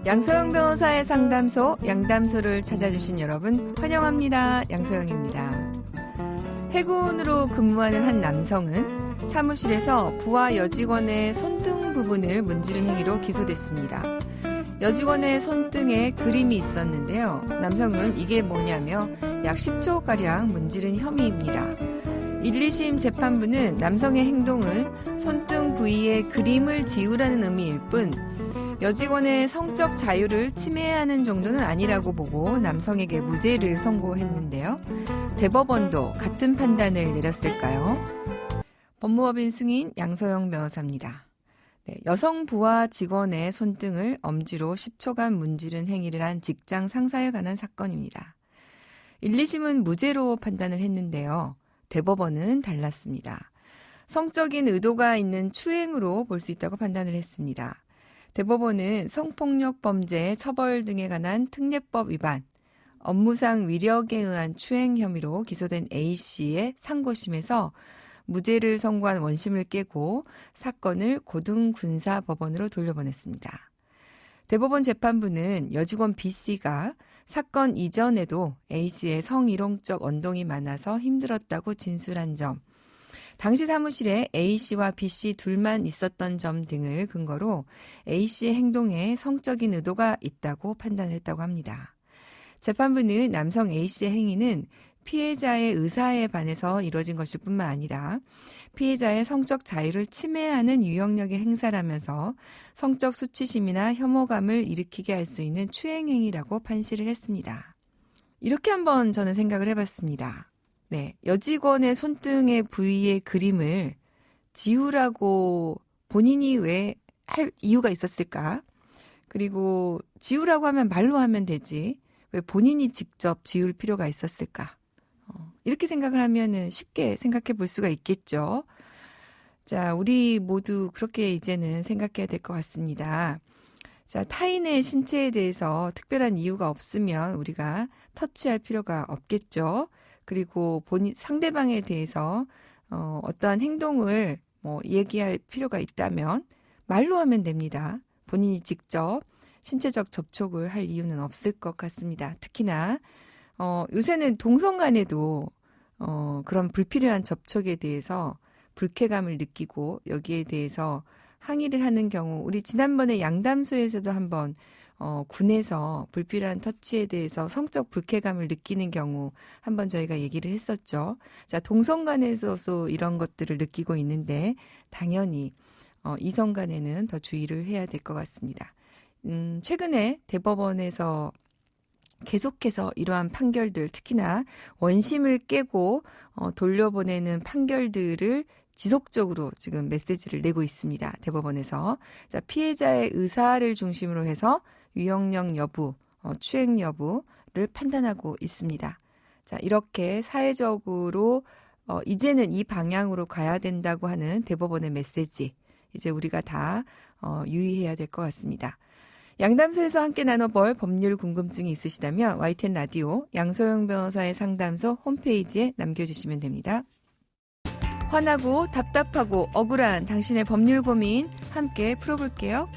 양소영 변호사의 상담소, 양담소를 찾아주신 여러분 환영합니다. 양소영입니다. 해군으로 근무하는 한 남성은 사무실에서 부하 여직원의 손등 부분을 문지른 행위로 기소됐습니다. 여직원의 손등에 그림이 있었는데요. 남성은 이게 뭐냐며 약 10초가량 문지른 혐의입니다. 1, 2심 재판부는 남성의 행동은 손등 부위에 그림을 지우라는 의미일 뿐 여직원의 성적 자유를 침해하는 정도는 아니라고 보고 남성에게 무죄를 선고했는데요. 대법원도 같은 판단을 내렸을까요? 법무법인 승인 양소영 변호사입니다. 네, 여성 부하 직원의 손등을 엄지로 10초간 문지른 행위를 한 직장 상사에 관한 사건입니다. 1, 2심은 무죄로 판단을 했는데요. 대법원은 달랐습니다. 성적인 의도가 있는 추행으로 볼 수 있다고 판단을 했습니다. 대법원은 성폭력 범죄 처벌 등에 관한 특례법 위반, 업무상 위력에 의한 추행 혐의로 기소된 A씨의 상고심에서 무죄를 선고한 원심을 깨고 사건을 고등군사법원으로 돌려보냈습니다. 대법원 재판부는 여직원 B씨가 사건 이전에도 A씨의 성희롱적 언동이 많아서 힘들었다고 진술한 점, 당시 사무실에 A씨와 B씨 둘만 있었던 점 등을 근거로 A씨의 행동에 성적인 의도가 있다고 판단을 했다고 합니다. 재판부는 남성 A씨의 행위는 피해자의 의사에 반해서 이루어진 것일 뿐만 아니라 피해자의 성적 자유를 침해하는 유형력의 행사라면서 성적 수치심이나 혐오감을 일으키게 할 수 있는 추행행위라고 판시를 했습니다. 이렇게 한번 저는 생각을 해봤습니다. 네, 여직원의 손등의 부위의 그림을 지우라고 본인이 왜 할 이유가 있었을까? 그리고 지우라고 하면 말로 하면 되지 왜 본인이 직접 지울 필요가 있었을까? 이렇게 생각을 하면은 쉽게 생각해 볼 수가 있겠죠. 자, 우리 모두 그렇게 이제는 생각해야 될 것 같습니다. 자, 타인의 신체에 대해서 특별한 이유가 없으면 우리가 터치할 필요가 없겠죠. 그리고 상대방에 대해서 어떠한 행동을 얘기할 필요가 있다면 말로 하면 됩니다. 본인이 직접 신체적 접촉을 할 이유는 없을 것 같습니다. 특히나 요새는 동성 간에도 그런 불필요한 접촉에 대해서 불쾌감을 느끼고 여기에 대해서 항의를 하는 경우, 우리 지난번에 양담소에서도 한번 군에서 불필요한 터치에 대해서 성적 불쾌감을 느끼는 경우 한번 저희가 얘기를 했었죠. 자, 동성 간에서도 이런 것들을 느끼고 있는데 당연히 이성 간에는 더 주의를 해야 될 것 같습니다. 최근에 대법원에서 계속해서 이러한 판결들, 특히나 원심을 깨고 돌려보내는 판결들을 지속적으로 지금 메시지를 내고 있습니다. 대법원에서. 자, 피해자의 의사를 중심으로 해서 유형력 여부, 추행 여부를 판단하고 있습니다. 자, 이렇게 사회적으로 이제는 이 방향으로 가야 된다고 하는 대법원의 메시지, 이제 우리가 다 유의해야 될 것 같습니다. 양담소에서 함께 나눠볼 법률 궁금증이 있으시다면 YTN 라디오 양소영 변호사의 상담소 홈페이지에 남겨주시면 됩니다. 화나고 답답하고 억울한 당신의 법률 고민 함께 풀어볼게요.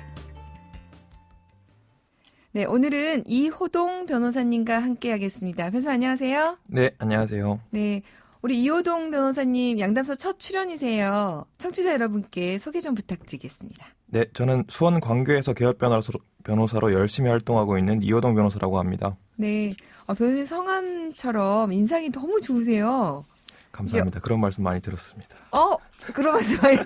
네, 오늘은 이호동 변호사님과 함께 하겠습니다. 변호사 안녕하세요. 네, 안녕하세요. 네, 우리 이호동 변호사님 양담소 첫 출연이세요. 청취자 여러분께 소개 좀 부탁드리겠습니다. 네, 저는 수원 광교에서 개업 변호사로 열심히 활동하고 있는 이호동 변호사라고 합니다. 네, 변호사님 성함처럼 인상이 너무 좋으세요. 감사합니다. 그런 말씀 많이 들었습니다. 그런 말씀 많이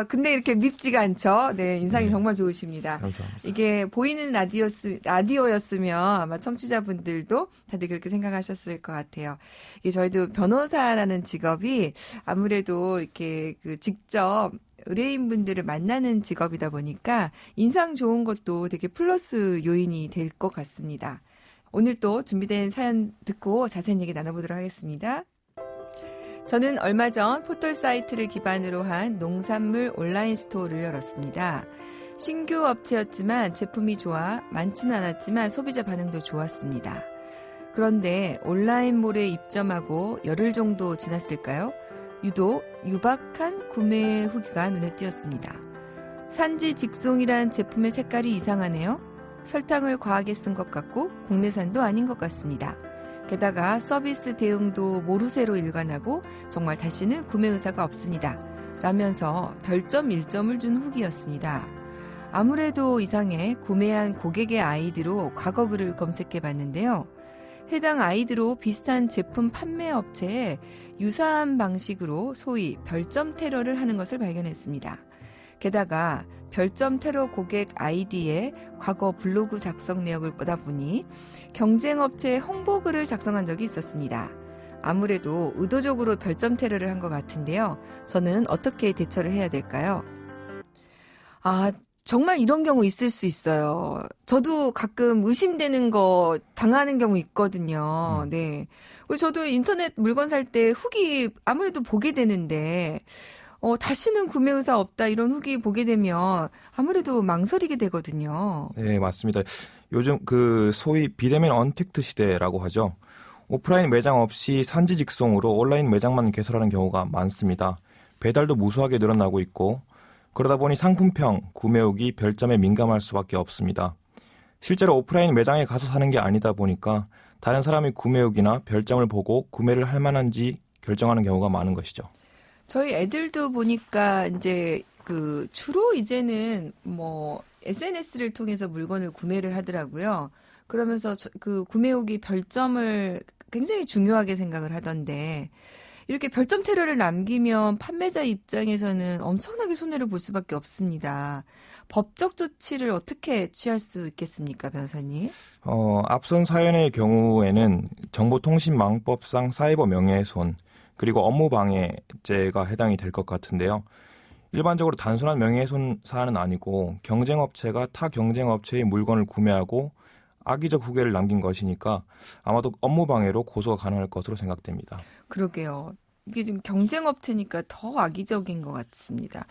근데 이렇게 밉지가 않죠. 네, 인상이 정말 좋으십니다. 감사합니다. 이게 보이는 라디오였으면 아마 청취자분들도 다들 그렇게 생각하셨을 것 같아요. 이게 저희도 변호사라는 직업이 아무래도 이렇게 직접 의뢰인분들을 만나는 직업이다 보니까 인상 좋은 것도 되게 플러스 요인이 될 것 같습니다. 오늘 또 준비된 사연 듣고 자세한 얘기 나눠보도록 하겠습니다. 저는 얼마 전 포털 사이트를 기반으로 한 농산물 온라인 스토어를 열었습니다. 신규 업체였지만 제품이 좋아 많지는 않았지만 소비자 반응도 좋았습니다. 그런데 온라인몰에 입점하고 열흘 정도 지났을까요? 유독 유박한 구매 후기가 눈에 띄었습니다. 산지 직송이란 제품의 색깔이 이상하네요. 설탕을 과하게 쓴 것 같고 국내산도 아닌 것 같습니다. 게다가 서비스 대응도 모르쇠로 일관하고 정말 다시는 구매 의사가 없습니다. 라면서 별점 1점을 준 후기였습니다. 아무래도 이상해 구매한 고객의 아이디로 과거 글을 검색해 봤는데요. 해당 아이디로 비슷한 제품 판매 업체에 유사한 방식으로 소위 별점 테러를 하는 것을 발견했습니다. 게다가 별점 테러 고객 아이디에 과거 블로그 작성 내역을 보다 보니 경쟁업체의 홍보글을 작성한 적이 있었습니다. 아무래도 의도적으로 별점 테러를 한 것 같은데요. 저는 어떻게 대처를 해야 될까요? 정말 이런 경우 있을 수 있어요. 저도 가끔 의심되는 거 당하는 경우 있거든요. 네. 저도 인터넷 물건 살 때 후기 아무래도 보게 되는데, 다시는 구매 의사 없다 이런 후기 보게 되면 아무래도 망설이게 되거든요. 네, 맞습니다. 요즘 소위 비대면 언택트 시대라고 하죠. 오프라인 매장 없이 산지 직송으로 온라인 매장만 개설하는 경우가 많습니다. 배달도 무수하게 늘어나고 있고 그러다 보니 상품평, 구매 후기, 별점에 민감할 수밖에 없습니다. 실제로 오프라인 매장에 가서 사는 게 아니다 보니까 다른 사람이 구매 후기나 별점을 보고 구매를 할 만한지 결정하는 경우가 많은 것이죠. 저희 애들도 보니까 이제 주로 이제는 SNS를 통해서 물건을 구매를 하더라고요. 그러면서 구매 후기 별점을 굉장히 중요하게 생각을 하던데 이렇게 별점 테러를 남기면 판매자 입장에서는 엄청나게 손해를 볼 수밖에 없습니다. 법적 조치를 어떻게 취할 수 있겠습니까, 변호사님? 앞선 사연의 경우에는 정보통신망법상 사이버 명예훼손 그리고 업무방해죄가 해당이 될 것 같은데요. 일반적으로 단순한 명예훼손 사안은 아니고 경쟁업체가 타 경쟁업체의 물건을 구매하고 악의적 후기를 남긴 것이니까 아마도 업무방해로 고소가 가능할 것으로 생각됩니다. 그러게요. 이게 지금 경쟁업체니까 더 악의적인 것 같습니다.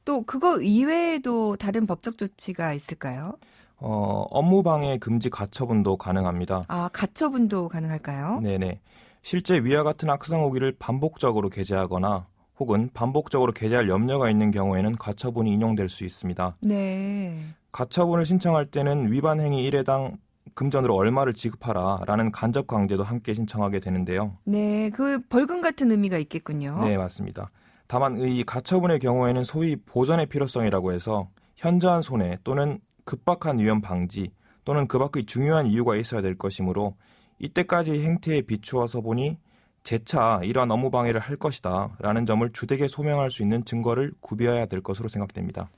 또 그거 이외에도 다른 법적 조치가 있을까요? 업무방해 금지 가처분도 가능합니다. 가처분도 가능할까요? 네네. 실제 위와 같은 악성 후기를 반복적으로 게재하거나 혹은 반복적으로 게재할 염려가 있는 경우에는 가처분이 인용될 수 있습니다. 네. 가처분을 신청할 때는 위반 행위 1회당 금전으로 얼마를 지급하라라는 간접 강제도 함께 신청하게 되는데요. 네, 그 벌금 같은 의미가 있겠군요. 네, 맞습니다. 다만 이 가처분의 경우에는 소위 보전의 필요성이라고 해서 현저한 손해 또는 급박한 위험 방지 또는 그 밖의 중요한 이유가 있어야 될 것이므로 이때까지 행태에 비추어서 보니 재차 이러한 업무 방해를 할 것이다 라는 점을 주되게 소명할 수 있는 증거를 구비해야 될 것으로 생각됩니다.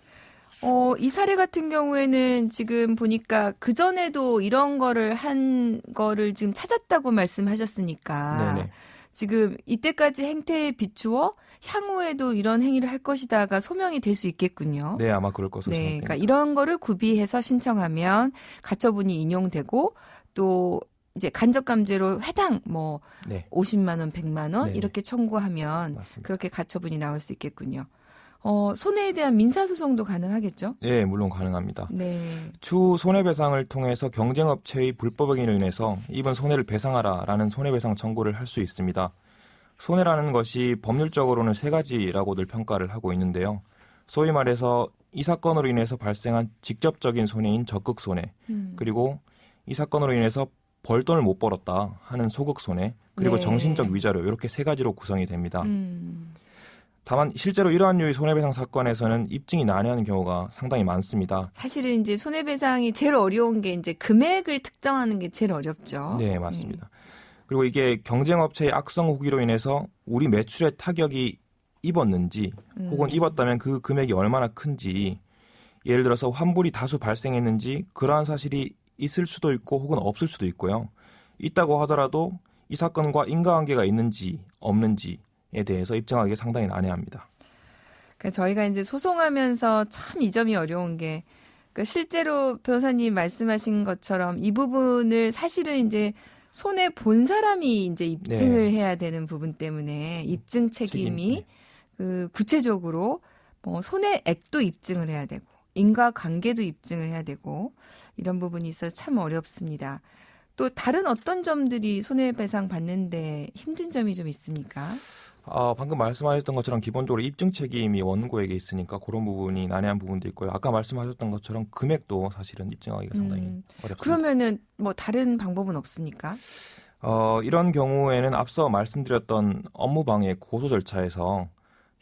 이 사례 같은 경우에는 지금 보니까 그전에도 이런 거를 한 거를 지금 찾았다고 말씀하셨으니까 네네. 지금 이때까지 행태에 비추어 향후에도 이런 행위를 할 것이다가 소명이 될 수 있겠군요. 네, 아마 그럴 것으로 네, 생각됩니다. 그러니까 이런 거를 구비해서 신청하면 가처분이 인용되고 또 이제 간접감죄로 회당 네. 50만 원, 100만 원 네네. 이렇게 청구하면 맞습니다. 그렇게 가처분이 나올 수 있겠군요. 손해에 대한 민사소송도 가능하겠죠? 네, 물론 가능합니다. 네. 추후 손해배상을 통해서 경쟁업체의 불법행위로 인해서 입은 손해를 배상하라라는 손해배상 청구를 할 수 있습니다. 손해라는 것이 법률적으로는 세 가지라고들 평가를 하고 있는데요. 소위 말해서 이 사건으로 인해서 발생한 직접적인 손해인 적극손해, 그리고 이 사건으로 인해서 벌돈을 못 벌었다 하는 소극손해, 그리고 네. 정신적 위자료 이렇게 세 가지로 구성이 됩니다. 다만 실제로 이러한 류의 손해배상 사건에서는 입증이 난해한 경우가 상당히 많습니다. 사실은 이제 손해배상이 제일 어려운 게 이제 금액을 특정하는 게 제일 어렵죠. 네, 맞습니다. 그리고 이게 경쟁업체의 악성 후기로 인해서 우리 매출에 타격이 입었는지 혹은 입었다면 그 금액이 얼마나 큰지, 예를 들어서 환불이 다수 발생했는지 그러한 사실이 있을 수도 있고 혹은 없을 수도 있고요. 있다고 하더라도 이 사건과 인과관계가 있는지 없는지에 대해서 입증하기 상당히 난해합니다. 그러니까 저희가 이제 소송하면서 참 이 점이 어려운 게 그러니까 실제로 변호사님 말씀하신 것처럼 이 부분을 사실은 이제 손해 본 사람이 이제 입증을 해야 되는 부분 때문에 입증 책임이 구체적으로 손해액도 입증을 해야 되고 인과관계도 입증을 해야 되고 이런 부분이 있어서 참 어렵습니다. 또 다른 어떤 점들이 손해배상 받는데 힘든 점이 좀 있습니까? 방금 말씀하셨던 것처럼 기본적으로 입증 책임이 원고에게 있으니까 그런 부분이 난해한 부분도 있고요. 아까 말씀하셨던 것처럼 금액도 사실은 입증하기가 상당히 어렵습니다. 그러면은 뭐 다른 방법은 없습니까? 이런 경우에는 앞서 말씀드렸던 업무방해 고소 절차에서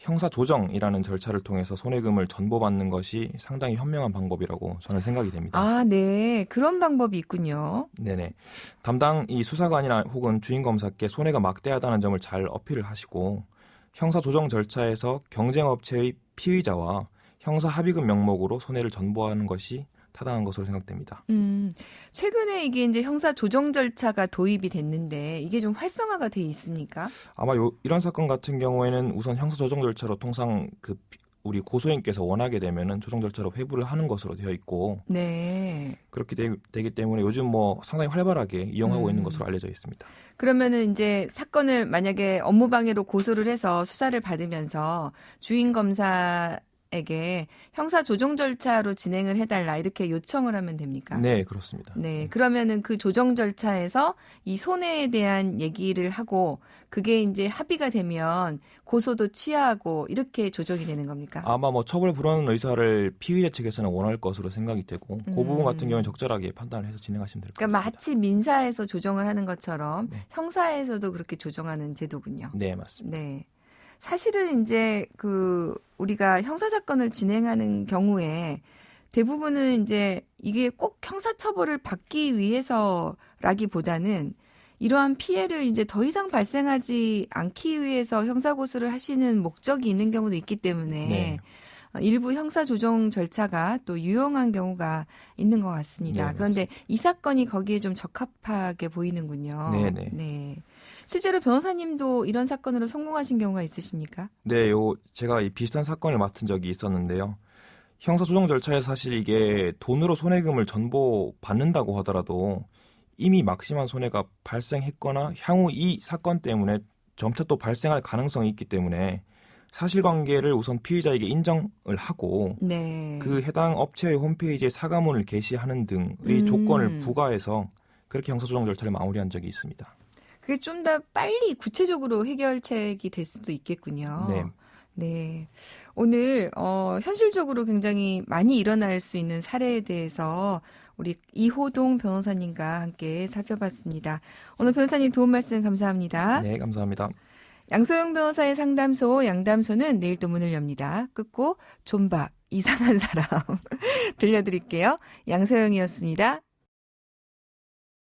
형사조정이라는 절차를 통해서 손해금을 전보받는 것이 상당히 현명한 방법이라고 저는 생각이 됩니다. 아, 네. 그런 방법이 있군요. 네네. 담당 이 수사관이나 혹은 주임검사께 손해가 막대하다는 점을 잘 어필을 하시고 형사조정 절차에서 경쟁업체의 피의자와 형사합의금 명목으로 손해를 전보하는 것이 타당한 것으로 생각됩니다. 최근에 이게 이제 형사 조정 절차가 도입이 됐는데 이게 좀 활성화가 돼 있습니까? 아마 이런 사건 같은 경우에는 우선 형사 조정 절차로 통상 우리 고소인께서 원하게 되면은 조정 절차로 회부를 하는 것으로 되어 있고, 네. 그렇게 되기 때문에 요즘 뭐 상당히 활발하게 이용하고 있는 것으로 알려져 있습니다. 그러면은 이제 사건을 만약에 업무방해로 고소를 해서 수사를 받으면서 주임 검사에게 형사 조정 절차로 진행을 해달라 이렇게 요청을 하면 됩니까? 네, 그렇습니다. 네, 그러면은 그 조정 절차에서 이 손해에 대한 얘기를 하고 그게 이제 합의가 되면 고소도 취하하고 이렇게 조정이 되는 겁니까? 아마 뭐 처벌 불원 의사를 피의자 측에서는 원할 것으로 생각이 되고 그 부분 같은 경우는 적절하게 판단을 해서 진행하시면 될 것 같습니다. 그러니까 마치 민사에서 조정을 하는 것처럼 네. 형사에서도 그렇게 조정하는 제도군요. 네, 맞습니다. 네. 사실은 이제 우리가 형사 사건을 진행하는 경우에 대부분은 이제 이게 꼭 형사 처벌을 받기 위해서라기보다는 이러한 피해를 이제 더 이상 발생하지 않기 위해서 형사 고소를 하시는 목적이 있는 경우도 있기 때문에 네. 일부 형사 조정 절차가 또 유용한 경우가 있는 것 같습니다. 네, 그런데 이 사건이 거기에 좀 적합하게 보이는군요. 네네. 네. 실제로 변호사님도 이런 사건으로 성공하신 경우가 있으십니까? 네, 제가 이 비슷한 사건을 맡은 적이 있었는데요. 형사 소송 절차에서 사실 이게 돈으로 손해금을 전보 받는다고 하더라도 이미 막심한 손해가 발생했거나 향후 이 사건 때문에 점차 또 발생할 가능성이 있기 때문에 사실관계를 우선 피의자에게 인정을 하고 네. 그 해당 업체의 홈페이지에 사과문을 게시하는 등의 조건을 부과해서 그렇게 형사소송 절차를 마무리한 적이 있습니다. 그게 좀 더 빨리 구체적으로 해결책이 될 수도 있겠군요. 네. 네. 오늘 현실적으로 굉장히 많이 일어날 수 있는 사례에 대해서 우리 이호동 변호사님과 함께 살펴봤습니다. 오늘 변호사님 도움 말씀 감사합니다. 네, 감사합니다. 양소영 변호사의 상담소 양담소는 내일 또 문을 엽니다. 끝곡 존박 이상한 사람 들려드릴게요. 양소영이었습니다.